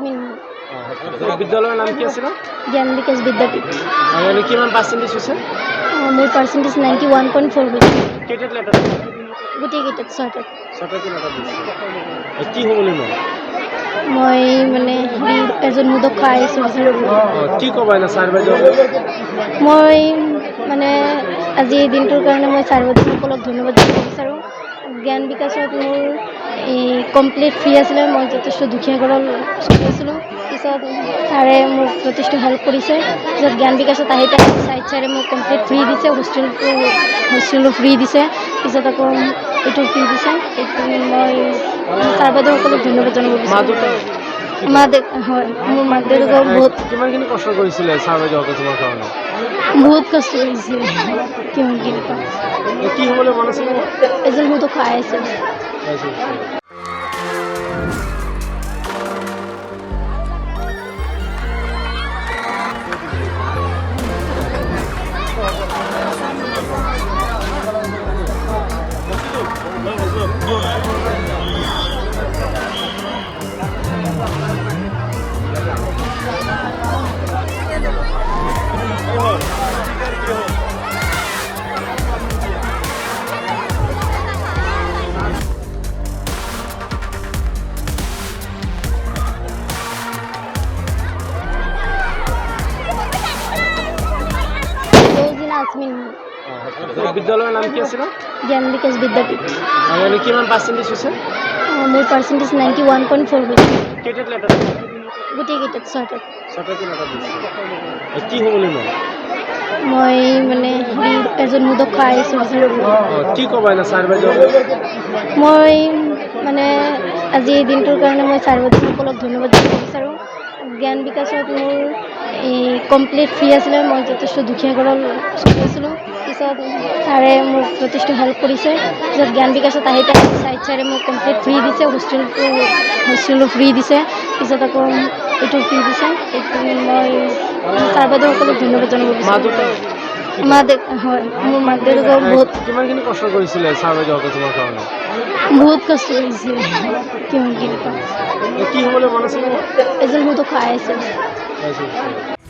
আসমিন। বিদ্যালয়েৰ নাম কি আছিল? জ্ঞান বিকাশ বিদ্যাপীঠ। এনে কিমান পাৰ্চেণ্টেজ হৈছে? মোৰ পাৰ্চেণ্টেজ 91.4 হৈছে। কেইটাত লেটাৰ? গোটেইকেইটাত 6টাত। ছটাতে লেটাৰ দিছে। কি হ'বলৈ মন? মই মানে এজন সুদক্ষ IAS অফিচাৰ হ'ব। কি ক'বা এনে ছাৰ বাইদেউ? মই মানে আজি এই দিনটোৰ কাৰণে মই ছাৰ বাইদেউসকলক ধন্যবাদ জনাব বিচাৰোঁ। জ্ঞান বিকাশত মোৰ কমপ্লিট ফ্ৰী আছিলে। মই যথেষ্ট দুখীয়া ঘৰৰ ছোৱালী আছিলোঁ। পিছত ছাৰে মোক যথেষ্ট হেল্প কৰিছে। পিছত জ্ঞান বিকাশত আহি চাইড ছাৰে মোক কমপ্লিট ফ্ৰী দিছে। হোষ্টেলো ফ্ৰী দিছে। পিছত আকৌ এইটো ফ্ৰী দিছে। সেইটো মই ছাৰ বাইদেউসকলক ধন্যবাদ জনাব বিচাৰোঁ। হয়, মোৰ মাক দেউতাকক কিমানখিনি কষ্ট কৰিছিলে ছাৰ বাইদেউহঁতে তোমাৰ কাৰণে? বহুত কষ্ট কৰিছিলে। কিমানখিনি কি হ'বলৈ মন আছিলে? এজন সুদক্ষ IAS অফিচাৰ। আসমিন। বিদ্যালয়েৰ নাম কি আছিল? জ্ঞান বিকাশ বিদ্যাপীঠ। এনে কিমান পাৰ্চেণ্টেজ হৈছে? মোৰ পাৰ্চেণ্টেজ 91.4 হৈছে। কেইটাত লেটাৰ? গোটেইকেইটাত 6টাত। ছটাতে লেটাৰ দিছে। কি হ'বলৈ মন? মই মানে এজন সুদক্ষ IAS অফিচাৰ হ'ব। কি ক'বা এনে ছাৰ বাইদেউ? মই মানে আজি এই দিনটোৰ কাৰণে মই ছাৰ বাইদেউসকলক ধন্যবাদ জনাব বিচাৰোঁ। জ্ঞান বিকাশত মোৰ কমপ্লিট ফ্ৰী আছিলে। মই যথেষ্ট দুখীয়া ঘৰৰ ছোৱালী আছিলোঁ। পিছত ছাৰে মোক যথেষ্ট হেল্প কৰিছে। পিছত জ্ঞান বিকাশত আহি চাইড ছাৰে মোক কমপ্লিট ফ্ৰী দিছে। হোষ্টেলো ফ্ৰী দিছে। পিছত আকৌ এইটো ফ্ৰী দিছে। সেইটো মই ছাৰ বাইদেউসকলক ধন্যবাদ জনাব বিচাৰোঁ। হয়, মোৰ মাক দেউতাকক কিমানখিনি কষ্ট কৰিছিলে ছাৰ বাইদেউহঁতে তোমাৰ কাৰণে? বহুত কষ্ট কৰিছিলে। কিমানখিনি কি হ'বলৈ মন আছিলে? এজন সুদক্ষ IAS অফিচাৰ।